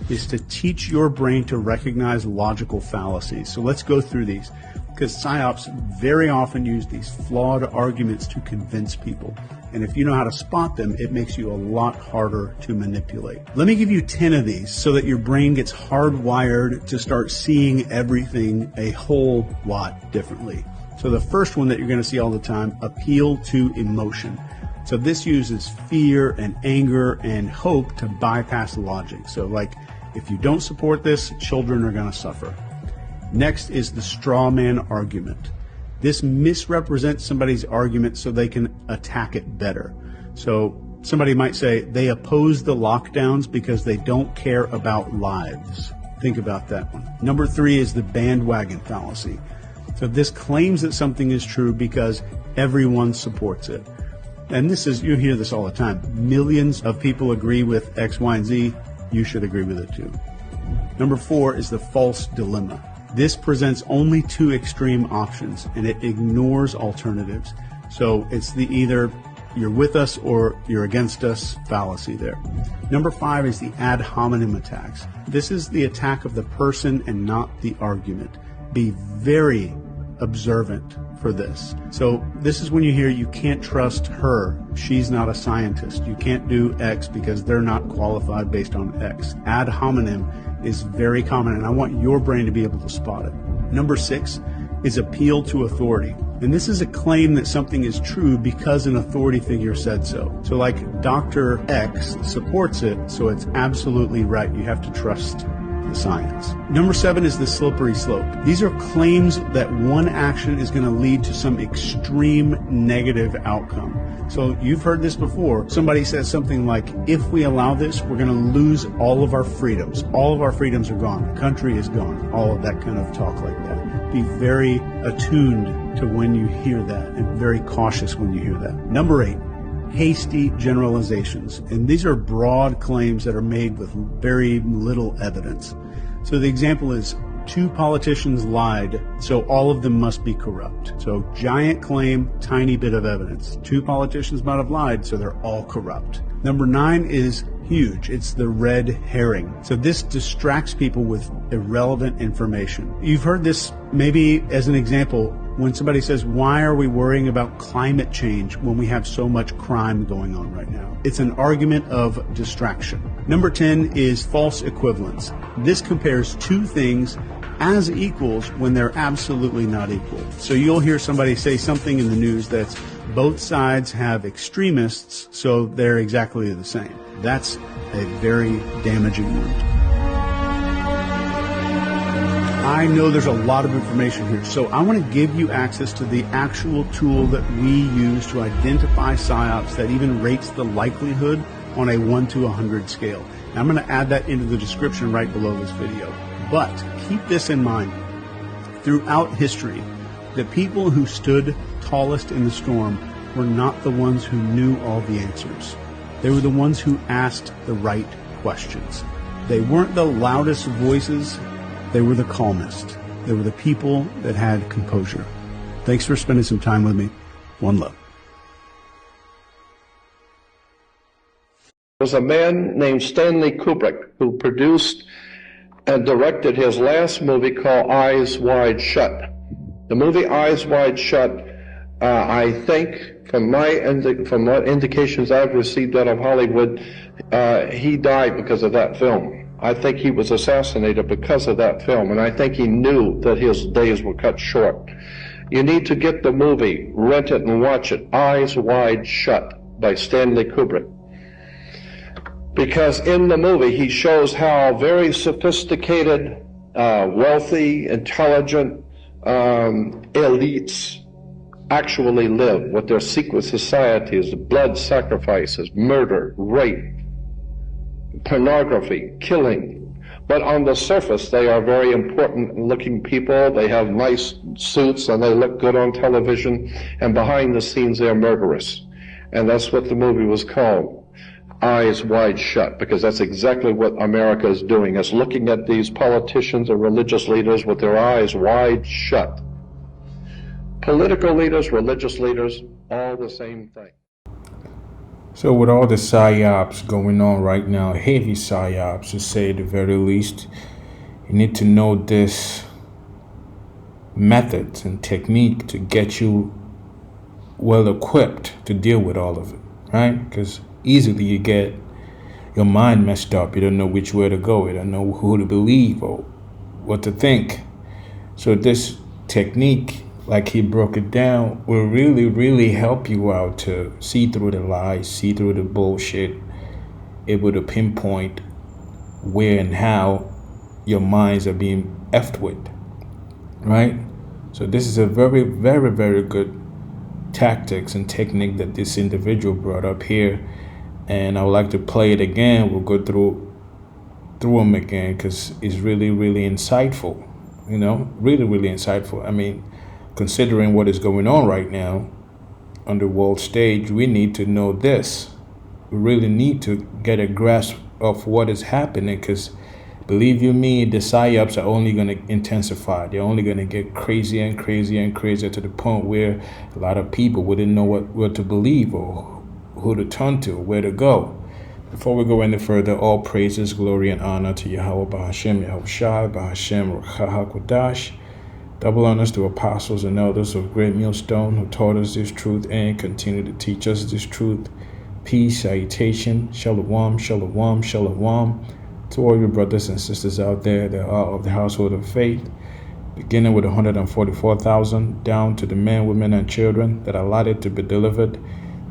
is to teach your brain to recognize logical fallacies. So let's go through these, because psyops very often use these flawed arguments to convince people. And if you know how to spot them, it makes you a lot harder to manipulate. Let me give you 10 of these so that your brain gets hardwired to start seeing everything a whole lot differently. So the first one that you're going to see all the time, appeal to emotion. So this uses fear and anger and hope to bypass logic. So like, if you don't support this, children are going to suffer. Next is the straw man argument. This misrepresents somebody's argument so they can attack it better. So somebody might say they oppose the lockdowns because they don't care about lives. Think about that one. Number 3 is the bandwagon fallacy. So this claims that something is true because everyone supports it. And this is, you hear this all the time. Millions of people agree with X, Y, and Z. You should agree with it too. Number 4 is the false dilemma. This presents only 2 extreme options and it ignores alternatives. So it's the either you're with us or you're against us fallacy there. Number 5 is the ad hominem attacks. This is the attack of the person and not the argument. Be very observant for this. So this is when you hear you can't trust her, she's not a scientist. You can't do X because they're not qualified based on X. Ad hominem is very common and I want your brain to be able to spot it. Number 6 is appeal to authority. And this is a claim that something is true because an authority figure said so. So like Dr. X supports it, so it's absolutely right. You have to trust the science. Number 7 is the slippery slope. These are claims that one action is going to lead to some extreme negative outcome. So you've heard this before. Somebody says something like, if we allow this, we're going to lose all of our freedoms. All of our freedoms are gone. The country is gone. All of that kind of talk like that. Be very attuned to when you hear that and very cautious when you hear that. Number 8. Hasty generalizations. And these are broad claims that are made with very little evidence. So the example is 2 politicians lied, so all of them must be corrupt. So giant claim, tiny bit of evidence. 2 politicians might have lied, so they're all corrupt. Number 9 is huge. It's the red herring. So this distracts people with irrelevant information. You've heard this maybe as an example when somebody says, why are we worrying about climate change when we have so much crime going on right now? It's an argument of distraction. Number 10 is false equivalence. This compares 2 things as equals when they're absolutely not equal. So you'll hear somebody say something in the news that's both sides have extremists, so they're exactly the same. That's a very damaging one. I know there's a lot of information here, so I want to give you access to the actual tool that we use to identify psyops that even rates the likelihood on a 1 to 100 scale. Now, I'm going to add that into the description right below this video. But keep this in mind. Throughout history, the people who stood tallest in the storm were not the ones who knew all the answers. They were the ones who asked the right questions. They weren't the loudest voices. They were the calmest. They were the people that had composure. Thanks for spending some time with me. One love. There's a man named Stanley Kubrick who produced and directed his last movie called Eyes Wide Shut. The movie Eyes Wide Shut, I think, from what indications I've received out of Hollywood, he died because of that film. I think he was assassinated because of that film, and I think he knew that his days were cut short. You need to get the movie, rent it and watch it, Eyes Wide Shut by Stanley Kubrick. Because in the movie he shows how very sophisticated, wealthy, intelligent elites actually live, what their secret societies, blood sacrifices, murder, rape, pornography, killing. But on the surface, they are very important looking people. They have nice suits and they look good on television. And behind the scenes, they're murderous. And that's what the movie was called, Eyes Wide Shut, because that's exactly what America is doing. It's looking at these politicians and religious leaders with their eyes wide shut. Political leaders, religious leaders, all the same thing. So with all the psyops going on right now, heavy psyops to say the very least, you need to know this methods and technique to get you well equipped to deal with all of it, right? Because easily you get your mind messed up. You don't know which way to go. You don't know who to believe or what to think. So this technique, like he broke it down, will really, really help you out to see through the lies, see through the bullshit, able to pinpoint where and how your minds are being effed with, right? So this is a very, very, very good tactics and technique that this individual brought up here, and I would like to play it again. We'll go through them again because it's really, really insightful. Really, really insightful. I mean, considering what is going on right now on the world stage, we need to know this. We really need to get a grasp of what is happening because, believe you me, the psyops are only going to intensify. They're only going to get crazier and crazier and crazier to the point where a lot of people wouldn't know what to believe or who to turn to, where to go. Before we go any further, all praises, glory, and honor to Yahweh Bahashem, Yahweh Shai, Bahashem, Ruach double honors to apostles and elders of Great Millstone who taught us this truth and continue to teach us this truth. Peace, salutation, shalom, shalom, shalom. To all your brothers and sisters out there that are of the household of faith, beginning with 144,000 down to the men, women, and children that are allotted to be delivered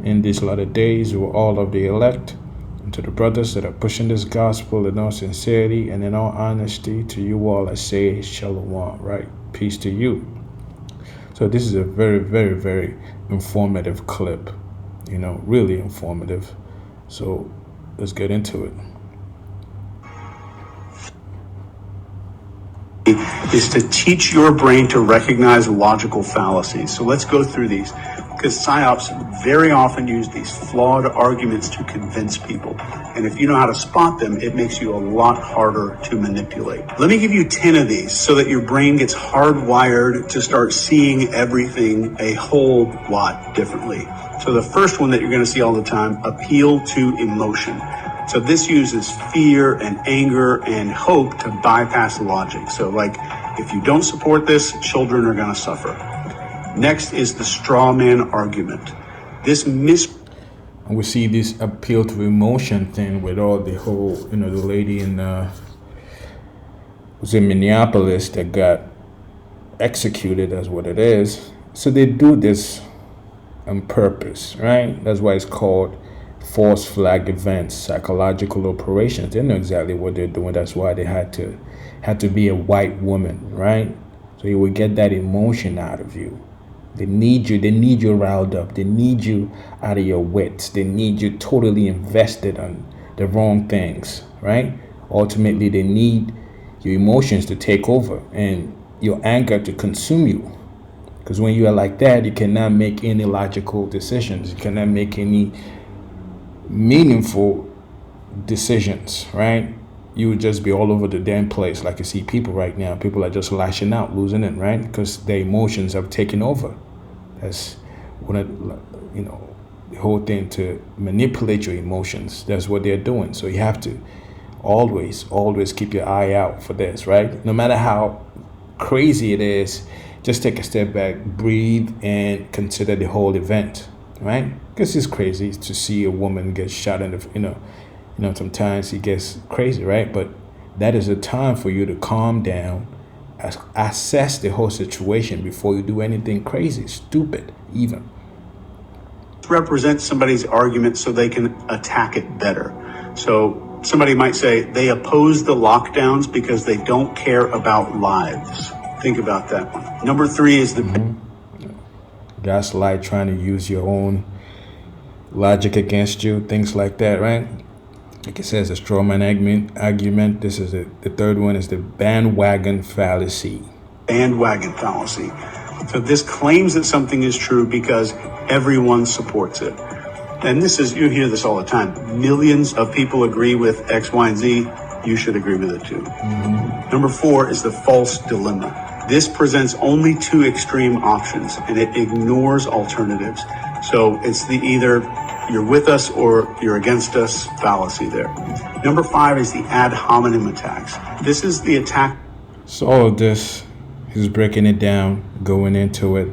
in these latter days, who are all of the elect, and to the brothers that are pushing this gospel in all sincerity and in all honesty, to you all I say shalom, right? Peace to you. So this is a very, very, very informative clip, really informative. So let's get into it. Is to teach your brain to recognize logical fallacies. So let's go through these, because psyops very often use these flawed arguments to convince people. And if you know how to spot them, it makes you a lot harder to manipulate. Let me give you 10 of these so that your brain gets hardwired to start seeing everything a whole lot differently. So the first one that you're going to see all the time, appeal to emotion. So this uses fear and anger and hope to bypass logic. So like, if you don't support this, children are going to suffer. Next is the straw man argument. And we see this appeal to emotion thing with all the whole, the lady was in Minneapolis that got executed, that's what it is. So they do this on purpose, right? That's why it's called false flag events, psychological operations. They know exactly what they're doing. That's why they had to be a white woman, right? So you would get that emotion out of you. They need you riled up. They need you out of your wits. They need you totally invested on the wrong things, right? Ultimately, they need your emotions to take over and your anger to consume you. Because when you are like that, you cannot make any logical decisions. You cannot make any meaningful decisions, right? You would just be all over the damn place. Like you see people right now, people are just lashing out, losing it, right? Because their emotions have taken over. That's one of, the whole thing, to manipulate your emotions. That's what they're doing. So you have to always keep your eye out for this, right? No matter how crazy it is, just take a step back, breathe, and consider the whole event, right? Because it's crazy to see a woman get shot in the, sometimes it gets crazy, right? But that is a time for you to calm down, assess the whole situation before you do anything crazy, stupid even. Represent somebody's argument so they can attack it better. So somebody might say they oppose the lockdowns because they don't care about lives. Think about that one. Number 3 is the gaslight, trying to use your own logic against you, things like that, right? Like it says, a straw man argument. This is the third one is the bandwagon fallacy. Bandwagon fallacy. So this claims that something is true because everyone supports it. And you hear this all the time. Millions of people agree with X, Y, and Z. You should agree with it too. Number 4 is the false dilemma. This presents only 2 extreme options and it ignores alternatives. So it's the either you're with us or you're against us fallacy there. Number 5 is the ad hominem attacks. This is the attack. So all of this, he's breaking it down, going into it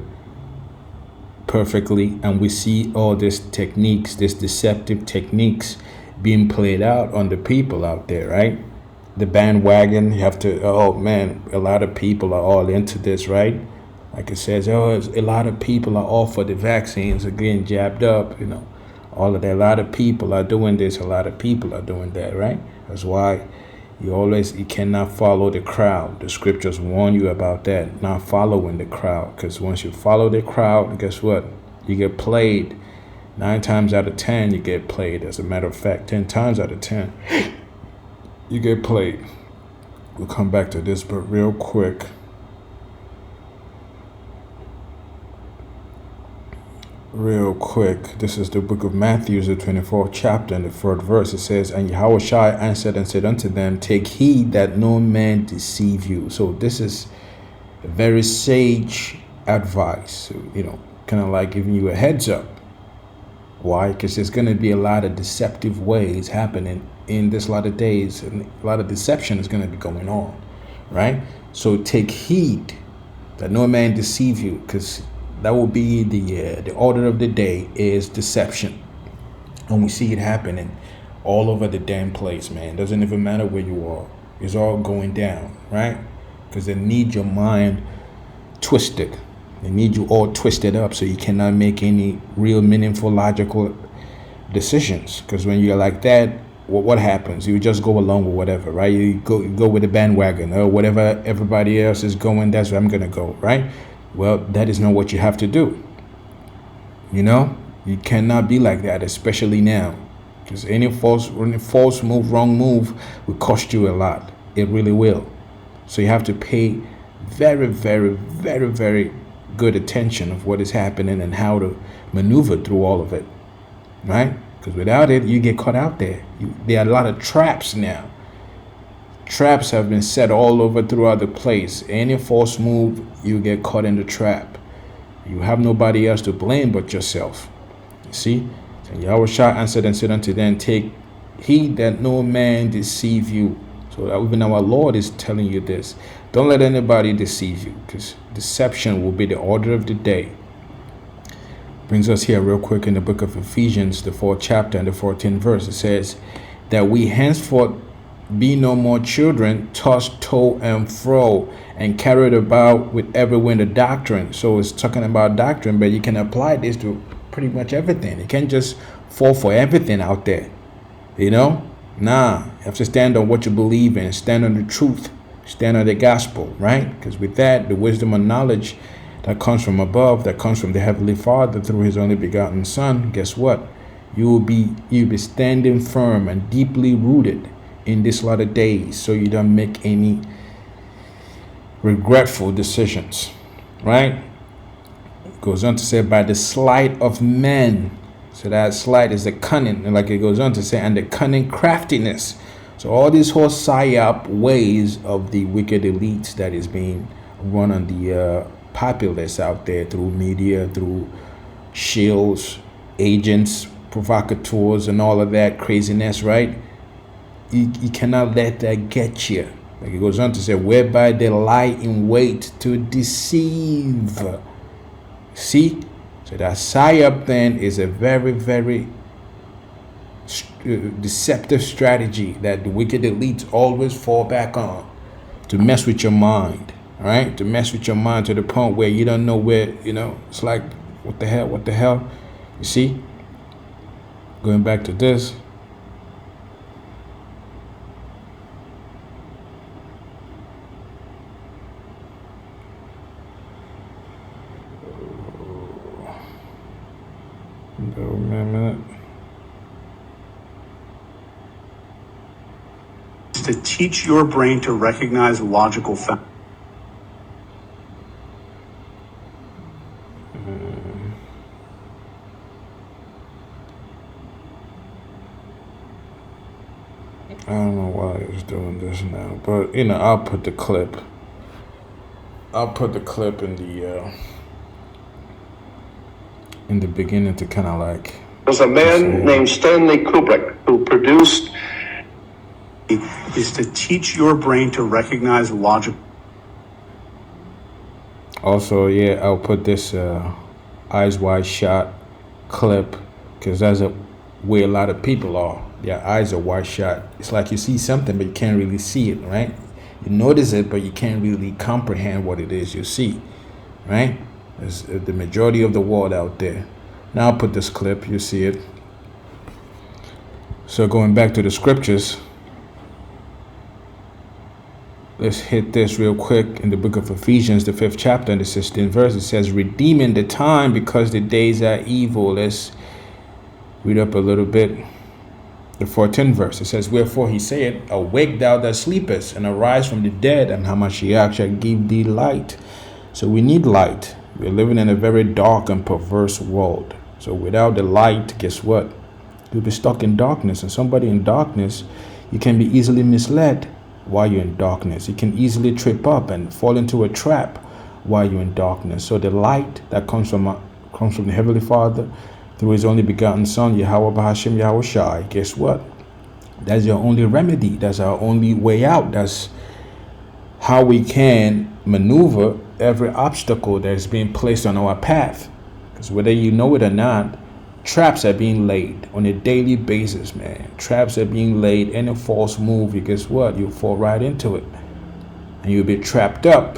perfectly, and we see all these techniques, these deceptive techniques being played out on the people out there, right? The bandwagon, you have to, oh man, a lot of people are all into this, right? Like it says, oh, a lot of people are all for the vaccines, are getting jabbed up, all of that. A lot of people are doing this, a lot of people are doing that, right? That's why you cannot follow the crowd. The scriptures warn you about that, not following the crowd. Because once you follow the crowd, guess what? You get played. 9 times out of 10, you get played. As a matter of fact, 10 times out of 10, you get played. We'll come back to this, but real quick. This is the book of Matthew, the 24th chapter, and the 4th verse. It says, and Yahushua answered and said unto them, take heed that no man deceive you. So this is a very sage advice, kind of like giving you a heads up. Why? Because there's going to be a lot of deceptive ways happening in this lot of days, and a lot of deception is going to be going on, right? So take heed that no man deceive you, because that will be the order of the day is deception. And we see it happening all over the damn place, man. Doesn't even matter where you are. It's all going down, right? Because they need your mind twisted. They need you all twisted up so you cannot make any real meaningful, logical decisions. Because when you're like that, what happens? You just go along with whatever, right? You go with the bandwagon or whatever everybody else is going, that's where I'm going to go, right? Well, that is not what you have to do. You cannot be like that, especially now. Because any false move, wrong move will cost you a lot. It really will. So you have to pay very, very, very, very good attention of what is happening and how to maneuver through all of it, right? Because without it, you get caught out there. There are a lot of traps now. Traps have been set all over throughout the place. Any false move, you get caught in the trap. You have nobody else to blame but yourself. You see? And Yahushua answered and said unto them, take heed that no man deceive you. So even our Lord is telling you this. Don't let anybody deceive you, because deception will be the order of the day. Brings us here real quick in the book of Ephesians, the 4th chapter and the 14th verse. It says that we henceforth be no more children, tossed to and fro and carried about with every wind of doctrine. So it's talking about doctrine, but you can apply this to pretty much everything. You can't just fall for everything out there. Nah, you have to stand on what you believe in, stand on the truth, stand on the gospel, right? Because with that, the wisdom and knowledge that comes from above, that comes from the Heavenly Father through His only begotten Son, guess what? You'll be standing firm and deeply rooted in this lot of days, so you don't make any regretful decisions, right? It goes on to say, by the sleight of men. So that sleight is the cunning, and like it goes on to say, and the cunning craftiness. So all these whole psyop ways of the wicked elites that is being run on the populace out there through media, through shills, agents, provocateurs, and all of that craziness, right? You cannot let that get you. Like it goes on to say, whereby they lie in wait to deceive. See? So that psyop then is a very, very deceptive strategy that the wicked elites always fall back on to mess with your mind, right? To mess with your mind to the point where you don't know where, it's like, what the hell? You see? Going back to this. To teach your brain to recognize logical facts. I don't know why it's doing this now, but I'll put the clip. in the beginning to kind of like There's a man named Stanley Kubrick who produced. Is to teach your brain to recognize logic. Also, yeah, I'll put this eyes wide shut clip because that's where a lot of people are. Their eyes are wide shut. It's like you see something, but you can't really see it, right? You notice it, but you can't really comprehend what it is you see, right? There's the majority of the world out there. Now I'll put this clip, you see it. So going back to the scriptures, let's hit this real quick. In the book of Ephesians, the 5th chapter and the 16th verse, it says, redeeming the time because the days are evil. Let's read up a little bit. The 14th verse, it says, wherefore he said, awake thou that sleepest, and arise from the dead, and Hamashiach shall give thee light. So we need light. We're living in a very dark and perverse world. So without the light, guess what? You'll be stuck in darkness. And somebody in darkness, you can be easily misled while you're in darkness. You can easily trip up and fall into a trap while you're in darkness. So the light that comes from the Heavenly Father through his only begotten Son, Yahweh Bahashim Yahweh Shai, guess what? That's your only remedy. That's our only way out. That's how we can maneuver every obstacle that is being placed on our path. Because whether you know it or not, traps are being laid on a daily basis, man. Traps are being laid. Any false move, you guess what? You'll fall right into it. And you'll be trapped up,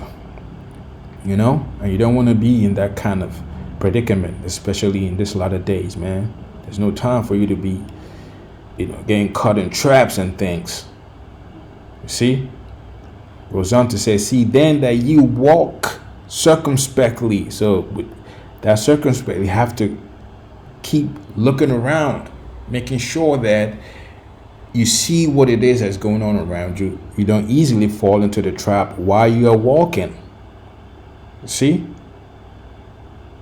you know? And you don't want to be in that kind of predicament, especially in this latter days, man. There's no time for you to be, getting caught in traps and things. You see? Goes on to say, see then that you walk circumspectly. So with that circumspectly, you have to keep looking around, making sure that you see what it is that's going on around you. You don't easily fall into the trap while you are walking. See?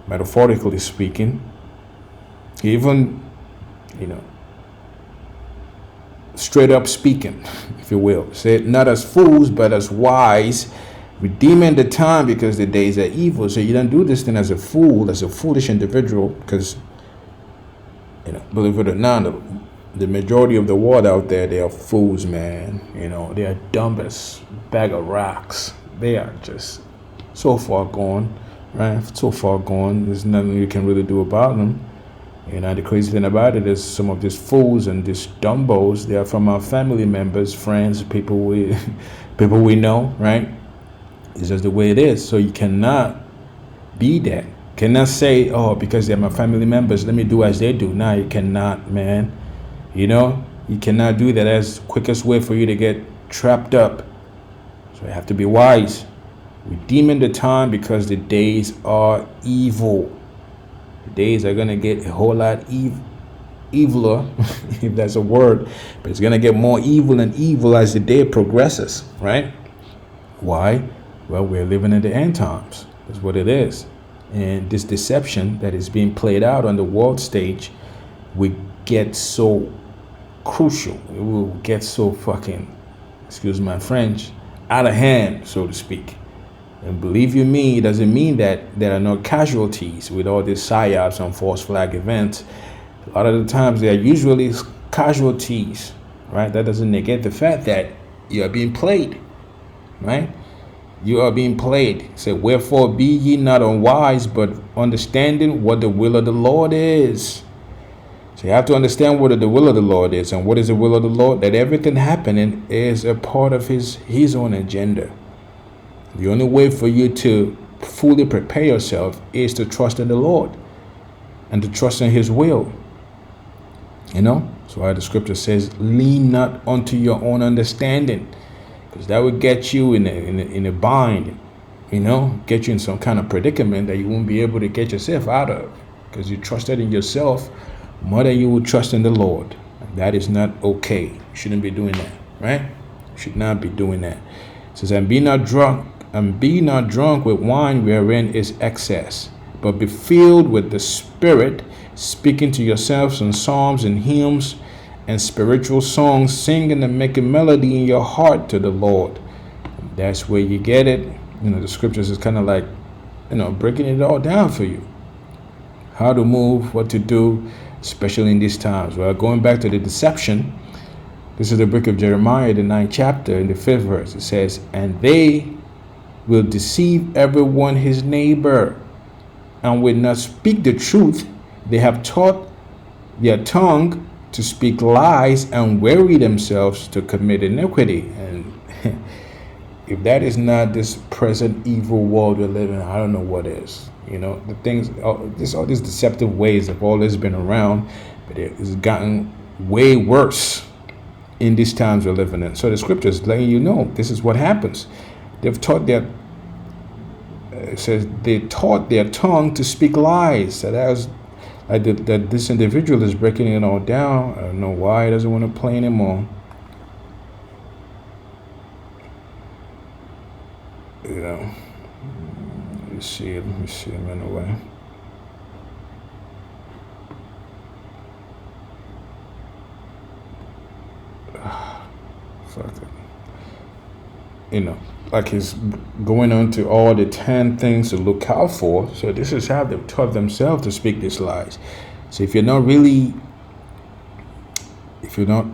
Metaphorically speaking, even, straight up speaking, if you will. Say it not as fools, but as wise, redeeming the time because the days are evil. So you don't do this thing as a fool, as a foolish individual, because, believe it or not, the majority of the world out there, they are fools, man. They are dumbest bag of rocks. They are just so far gone, right? So far gone, there's nothing you can really do about them. The crazy thing about it is some of these fools and these dumbos, they are from our family members, friends, people we know, right? It's just the way it is. So you cannot be that. Cannot say, oh, because they're my family members, let me do as they do. No, you cannot, man. You cannot do that. That's the quickest way for you to get trapped up. So you have to be wise. Redeeming the time because the days are evil. The days are going to get a whole lot eviler, if that's a word. But it's going to get more evil and evil as the day progresses, right? Why? Well, we're living in the end times. That's what it is. And this deception that is being played out on the world stage will get so crucial. It will get so fucking, excuse my French, out of hand, so to speak. And believe you me, it doesn't mean that there are no casualties with all these psyops and false flag events. A lot of the times there are usually casualties, right? That doesn't negate the fact that you are being played, right? You are being played. It said, wherefore be ye not unwise, but understanding what the will of the Lord is. So you have to understand what the will of the Lord is. And what is the will of the Lord? That everything happening is a part of his own agenda. The only way for you to fully prepare yourself is to trust in the Lord and to trust in his will. So why the scripture says, lean not unto your own understanding, because that would get you in a bind, get you in some kind of predicament that you won't be able to get yourself out of, because you trusted in yourself more than you would trust in the Lord. That is not okay. You shouldn't be doing that, right? You should not be doing that. It says, and be not drunk with wine wherein is excess, but be filled with the Spirit, speaking to yourselves in psalms and hymns and spiritual songs, singing and making melody in your heart to the Lord. And that's where you get it. The scriptures is kind of like, breaking it all down for you. How to move, what to do, especially in these times. Well, going back to the deception, this is the book of Jeremiah, the 9th chapter, in the 5th verse. It says, and they will deceive everyone his neighbor, and will not speak the truth. They have taught their tongue to speak lies, and weary themselves to commit iniquity. And if that is not this present evil world we live in, I don't know what is. You know, the things, all these deceptive ways have always been around, but it has gotten way worse in these times we're living in. So the scripture is letting you know this is what happens. They've taught their, it says they taught their tongue to speak lies. So that was like that this individual is breaking it all down. I don't know why he doesn't want to play anymore. You know, let me see him in a way. Fuck it. You know, like he's going on to all the 10 things to look out for. So this is how they've taught themselves to speak these lies. So if you're not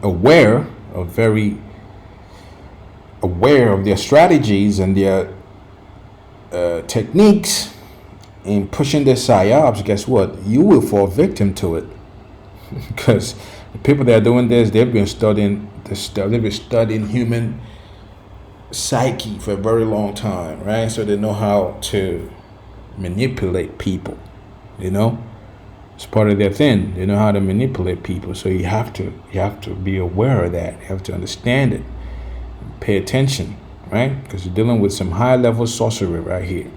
aware of their strategies and their techniques in pushing their psyops, guess what? You will fall victim to it. Because the people that are doing this, they've been studying human psyche for a very long time, right? So they know how to manipulate people. You know, it's part of their thing. They know how to manipulate people. So you have to be aware of that. You have to understand it. Pay attention, right? Because you're dealing with some high level sorcery right here.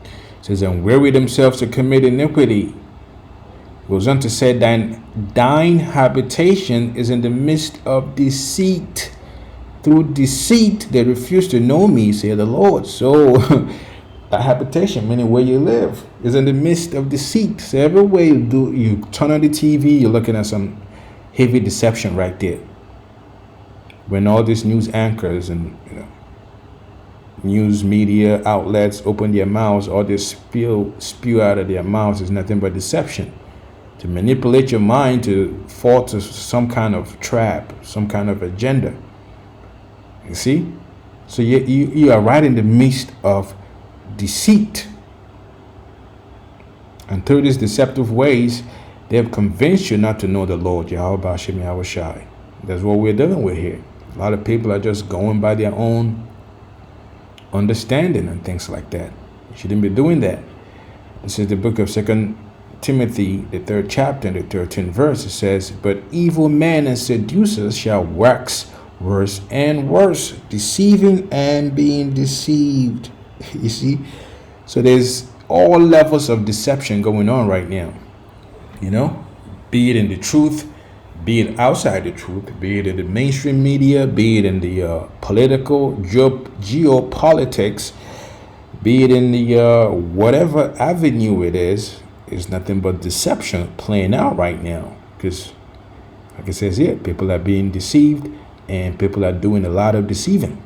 It says, and weary themselves to commit iniquity. Goes on to say, thine habitation is in the midst of deceit. Through deceit, they refuse to know me, say the Lord. So, a habitation, meaning where you live, is in the midst of deceit. So, everywhere you turn on the TV, you're looking at some heavy deception right there. When all these news anchors and news media outlets open their mouths, all this spew out of their mouths is nothing but deception. To manipulate your mind to fall to some kind of trap, some kind of agenda. You see? So you are right in the midst of deceit. And through these deceptive ways, they have convinced you not to know the Lord, Yahweh Hashem Yahweh Shai. That's what we're dealing with here. A lot of people are just going by their own understanding and things like that. You shouldn't be doing that. This is the book of 2 Timothy, the 3rd chapter, and the 13th verse. It says, but evil men and seducers shall wax worse and worse, deceiving and being deceived. You see? So there's all levels of deception going on right now. You know? Be it in the truth, be it outside the truth, be it in the mainstream media, be it in the political, geopolitics, be it in the whatever avenue it is nothing but deception playing out right now. Because, like it says here, people are being deceived and people are doing a lot of deceiving.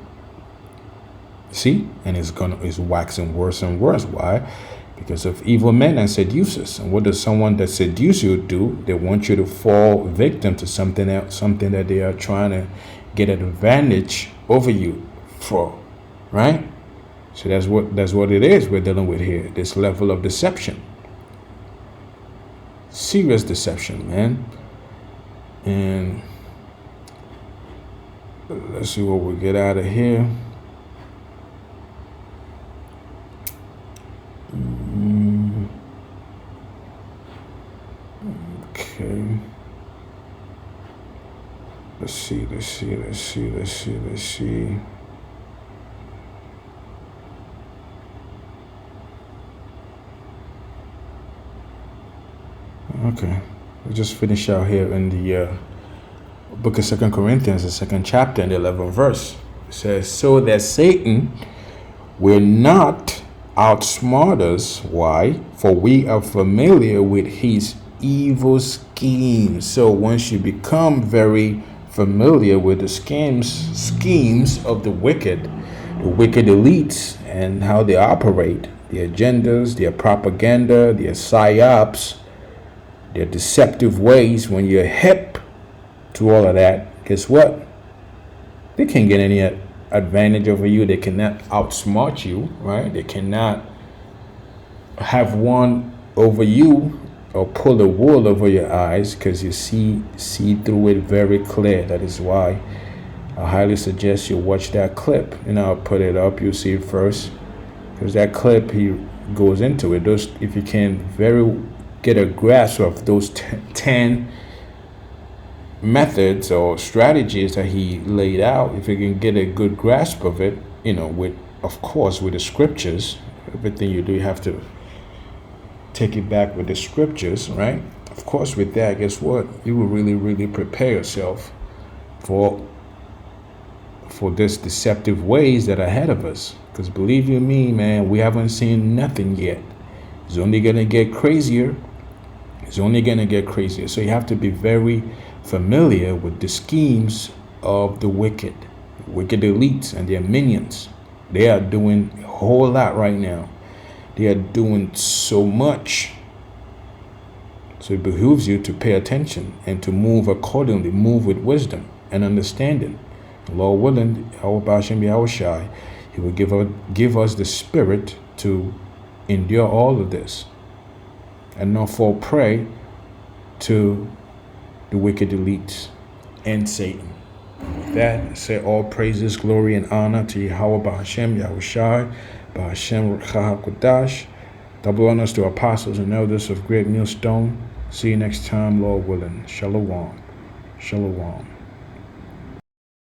See? And it's waxing worse and worse. Why? Because of evil men and seducers. And what does someone that seduces you do? They want you to fall victim to something else, something that they are trying to get an advantage over you for. Right? So that's what it is we're dealing with here. This level of deception. Serious deception, man. And let's see what we get out of here. Okay. Let's see. Okay, we'll just finish out here in the book of 2 Corinthians, the 2nd chapter and the 11th verse. It says, so that Satan will not outsmart us. Why? For we are familiar with his evil schemes. So once you become very familiar with the schemes of the wicked elites and how they operate, their agendas, their propaganda, their psyops, their deceptive ways, when you're hip to all of that, guess what? They can't get any advantage over you. They cannot outsmart you, right? They cannot have one over you or pull the wool over your eyes, because you see through it very clear. That is why I highly suggest you watch that clip, and I'll put it up. You'll see it first, because that clip, he goes into it. Those, if you can get a grasp of those 10 methods or strategies that he laid out, if you can get a good grasp of it, with, of course, with the scriptures, everything you do, you have to take it back with the scriptures, right? Of course, with that, guess what? You will really, really prepare yourself for this deceptive ways that are ahead of us. Because believe you me, man, we haven't seen nothing yet. It's only gonna get crazier. It's only gonna get crazier. So you have to be very familiar with the schemes of the wicked elites and their minions. They are doing a whole lot right now. They are doing so much. So it behooves you to pay attention and to move accordingly, move with wisdom and understanding. Lord willing, He will give us the spirit to endure all of this and not fall prey to the wicked elites and Satan. With that, I say all praises, glory, and honor to Yahweh Ba'Hashem, Yahushai, Ba'Hashem Ruach double honors to apostles and elders of Great Millstone. See you next time, Lord willing. Shalom. Shalom.